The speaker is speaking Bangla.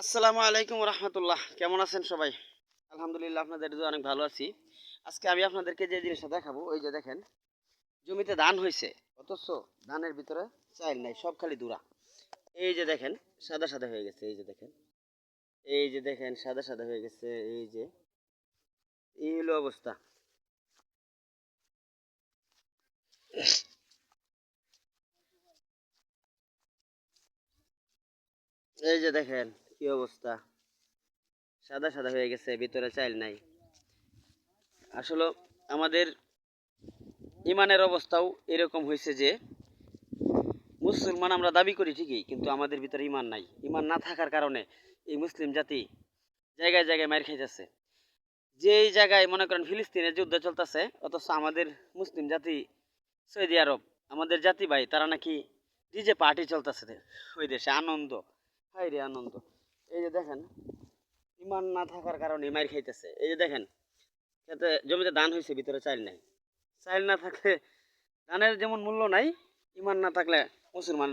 আসসালামু আলাইকুম রহমতুল্লাহ। কেমন আছেন সবাই? আলহামদুলিল্লাহ, আপনাদের দোয়ায় অনেক ভালো আছি। আজকে আমি আপনাদেরকে যে জিনিসটা দেখাবো, ওই যে দেখেন, জমিতে ধান হয়েছে, অথচ ধানের ভিতরে চাইল নাই, সব খালি দুরা। এই যে দেখেন, সাদা সাদা হয়ে গেছে। এই যে দেখেন, এই যে দেখেন, সাদা সাদা হয়ে গেছে। এই যে, এই হলো অবস্থা। এই যে দেখেন কি অবস্থা, সাদা সাদা হয়ে গেছে, ভিতরে চাইল নাই। আসলে আমাদের ইমানের অবস্থাও এরকম হয়েছে যে মুসলমান আমরা দাবি করি ঠিকই, কিন্তু আমাদের ভিতরে ইমান নাই। ইমান না থাকার কারণে এই মুসলিম জাতি জায়গায় জায়গায় মার খাইতেছে। যেই জায়গায় মনে করেন ফিলিস্তিনের যুদ্ধ চলতেছে, অথচ আমাদের মুসলিম জাতি সৌদি আরব, আমাদের জাতি ভাই, তারা নাকি ডিজে পার্টি চলতেছে ওই দেশে, আনন্দ, হাই রে আনন্দ। এই যে দেখেন, ইমান না থাকার কারণে মার খাইতেছে। এই যে দেখেন, খেতে জমিতে ধান হয়েছে, ভিতরে চাইল নাই। চাইল না থাকলে ধানের যেমন মূল্য নাই, ইমান না থাকলে মুসলমান